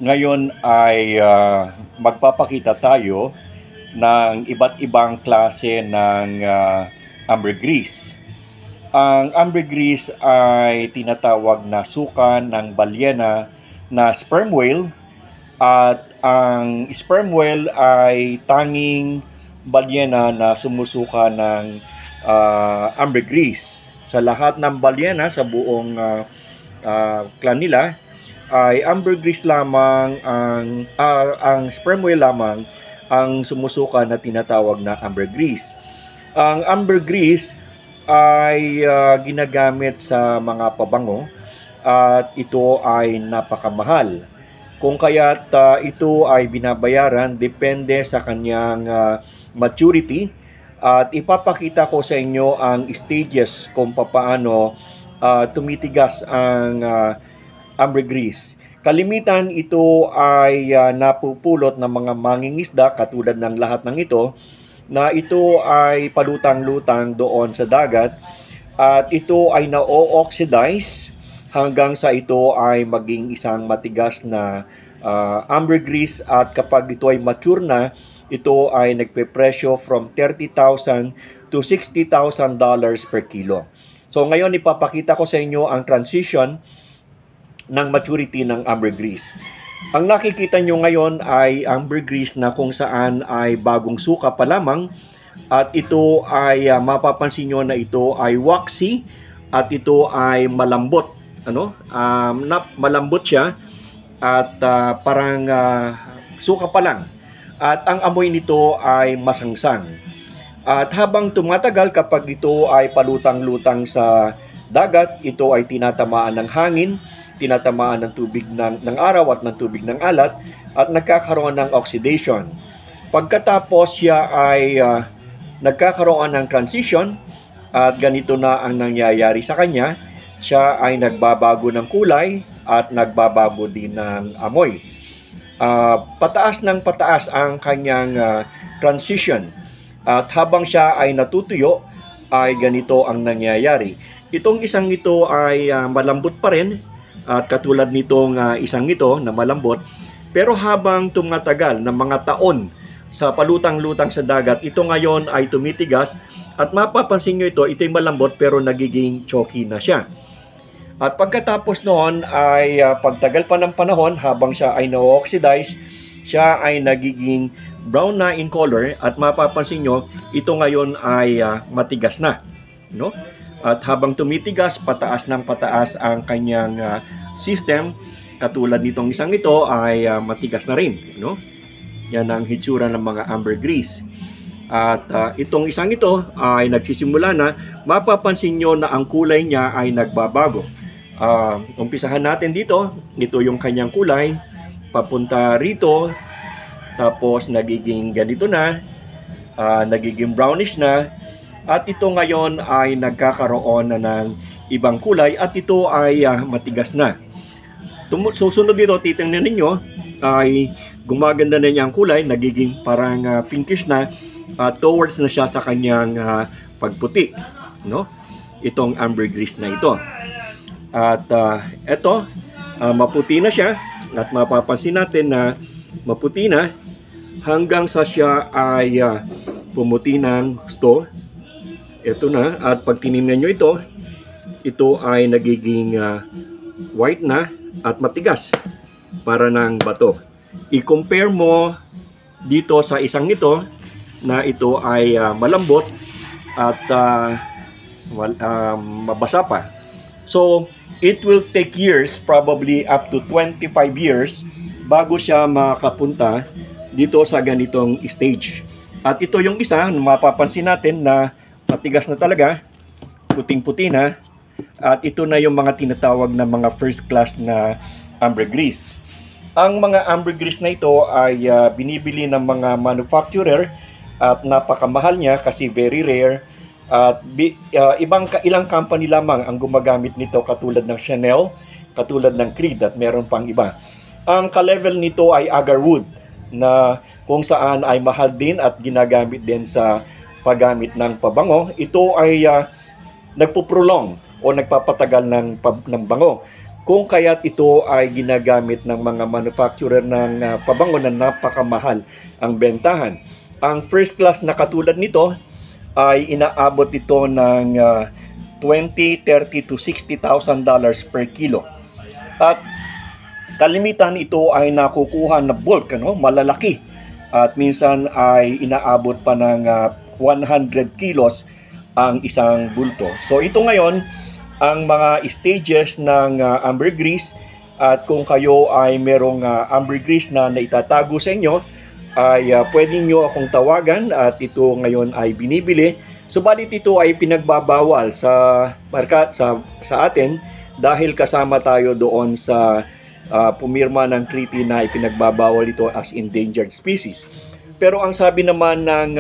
Ngayon ay magpapakita tayo ng iba't ibang klase ng ambergris. Ang ambergris ay tinatawag na suka ng balyena na sperm whale, at ang sperm whale ay tanging balyena na sumusuka ng ambergris. Sa lahat ng balyena sa buong clan nila ay ambergris lamang ang sperm whale lamang ang sumusuka na tinatawag na ambergris. Ang ambergris ay ginagamit sa mga pabango at ito ay napakamahal. Kung kaya't ito ay binabayaran depende sa kanyang maturity, at ipapakita ko sa inyo ang stages kung paano tumitigas ang ambergris. Kalimitan ito ay napupulot ng mga mangingisda katulad ng lahat ng ito, na ito ay palutang-lutang doon sa dagat at ito ay na-oxidize hanggang sa ito ay maging isang matigas na ambergris, at kapag ito ay mature na, ito ay nagpe-presyo from $30,000 to $60,000 per kilo. So ngayon ipapakita ko sa inyo ang transition ng maturity ng ambergris. Ang nakikita nyo ngayon ay ambergris na kung saan ay bagong suka pa lamang, at ito ay mapapansin nyo na ito ay waxy at ito ay malambot. Malambot siya at parang suka pa lang, at ang amoy nito ay masangsang. At habang tumatagal, kapag ito ay palutang-lutang sa dagat, ito ay tinatamaan ng hangin, tinatamaan ng tubig ng araw at ng tubig ng alat, at nagkakaroon ng oxidation. Pagkatapos siya ay nagkakaroon ng transition, at ganito na ang nangyayari sa kanya. Siya ay nagbabago ng kulay at nagbabago din ng amoy. Pataas ng pataas ang kanyang transition, at habang siya ay natutuyo ay ganito ang nangyayari. Itong isang ito ay malambot pa rin, at katulad nitong isang ito na malambot, pero habang tumatagal ng mga taon sa palutang-lutang sa dagat, ito ngayon ay tumitigas, at mapapansin nyo ito'y malambot pero nagiging chalky na siya. At pagkatapos noon ay pagtagal pa ng panahon, habang siya ay na-oxidize, siya ay nagiging brown na in color, at mapapansin nyo ito ngayon ay matigas na, no? At habang tumitigas, pataas ng pataas ang kanyang system, katulad nitong isang ito ay matigas na rin, no? Yan ang hitsura ng mga ambergris. At itong isang ito ay nagsisimula na, mapapansin nyo na ang kulay niya ay nagbabago. Umpisahan natin dito, ito yung kanyang kulay, papunta rito, tapos nagiging ganito na, nagiging brownish na, at ito ngayon ay nagkakaroon na ng ibang kulay, at ito ay matigas na. Susunod dito, titingnan ninyo, ay gumaganda na niya ang kulay, nagiging parang pinkish na, towards na siya sa kanyang pagputi, no? Itong ambergris na ito. At ito, maputi na siya, at mapapansin natin na maputi na hanggang sa siya ay pumuti ng gusto. Ito na, at pag tinignan nyo ito ay nagiging white na at matigas, para ng bato. I-compare mo dito sa isang ito, na ito ay malambot at mabasa pa. So, it will take years, probably up to 25 years, bago siya makapunta dito sa ganitong stage. At ito yung isa, mapapansin natin na matigas na talaga, puting-puti na, at ito na yung mga tinatawag na mga first class na ambergris. Ang mga ambergris na ito ay binibili ng mga manufacturer, at napakamahal niya kasi very rare, at ilang company lamang ang gumagamit nito, katulad ng Chanel, katulad ng Creed, at meron pang iba. Ang ka-level nito ay agarwood, na kung saan ay mahal din at ginagamit din sa paggamit ng pabango. Ito ay nagpuprolong o nagpapatagal ng bango. kung kaya't ito ay ginagamit ng mga manufacturer ng pabango na napakamahal ang bentahan. Ang first class na katulad nito ay inaabot ito ng 20, 30 to $60,000 per kilo. At kalimitan ito ay nakukuha na bulk, malalaki. At minsan ay inaabot pa ng 100 kilos ang isang bulto. So ito ngayon ang mga stages ng ambergris, at kung kayo ay merong ambergris na naitatago sa inyo, ay pwede nyo akong tawagan at ito ngayon ay binibili. Subalit ito ay pinagbabawal sa market sa atin dahil kasama tayo doon sa pumirma ng treaty na ipinagbabawal ito as endangered species. Pero ang sabi naman ng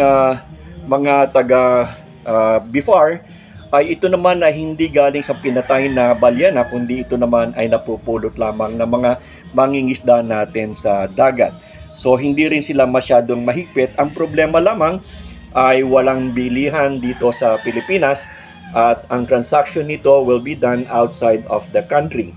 mga taga BIFAR ay ito naman ay hindi galing sa pinatay na balyena, kundi ito naman ay napupulot lamang ng mga mangingisda natin sa dagat. So hindi rin sila masyadong mahigpit. Ang problema lamang ay walang bilihan dito sa Pilipinas at ang transaction nito will be done outside of the country.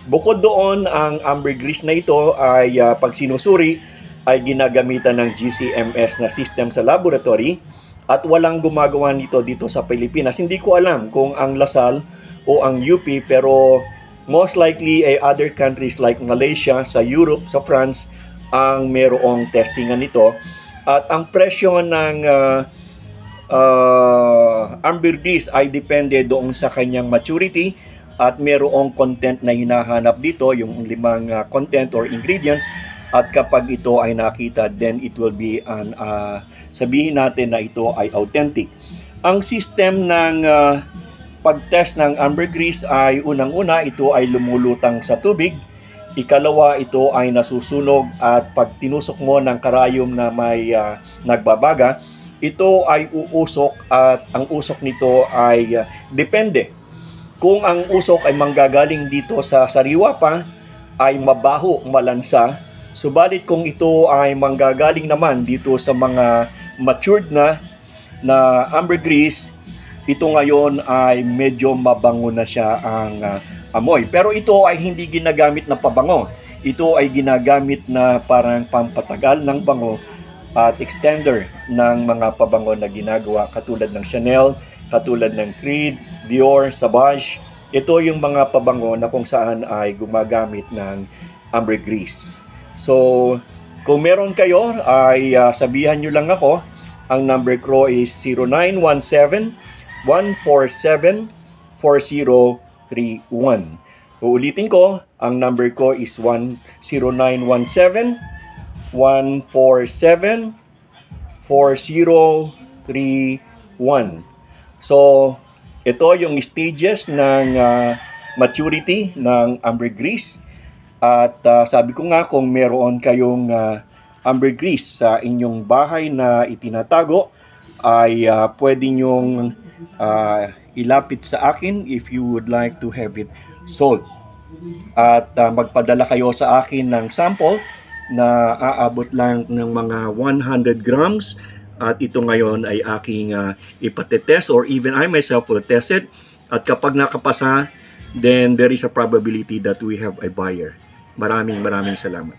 Bukod doon, ang ambergris na ito ay pag sinusuri ay ginagamitan ng GCMS na system sa laboratory. At walang gumagawa nito dito sa Pilipinas. Hindi ko alam kung ang Lasal o ang UP, pero most likely ay other countries like Malaysia, sa Europe, sa France, ang merong testingan nito. At ang presyo ng ambergris ay depende doon sa kanyang maturity at merong content na hinahanap dito, yung 5 content or ingredients. At kapag ito ay nakita, then it will be an sabihin natin na ito ay authentic. Ang system ng pag-test ng ambergris ay unang-una, ito ay lumulutang sa tubig. Ikalawa, ito ay nasusunog, at pag tinusok mo ng karayom na may nagbabaga, ito ay uusok, at ang usok nito ay depende. Kung ang usok ay manggagaling dito sa sariwa pa, ay mabaho, malansa. Subalit kung ito ay manggagaling naman dito sa mga matured na ambergris, ito ngayon ay medyo mabango na siya ang amoy. Pero ito ay hindi ginagamit na pabango. Ito ay ginagamit na parang pampatagal ng bango at extender ng mga pabango na ginagawa katulad ng Chanel, katulad ng Creed, Dior, Savage. Ito yung mga pabango na kung saan ay gumagamit ng ambergris. So, kung meron kayo, ay sabihan nyo lang ako. Ang number ko is 0917-147-4031. Uulitin ko, ang number ko is 0917-147-4031. So, ito yung stages ng maturity ng ambergris. At sabi ko nga, kung meron kayong ambergris sa inyong bahay na itinatago, ay pwede nyong ilapit sa akin if you would like to have it sold. At magpadala kayo sa akin ng sample na aabot lang ng mga 100 grams. At ito ngayon ay aking ipatetest, or even I myself will test it. At kapag nakapasa, then there is a probability that we have a buyer. Maraming salamat.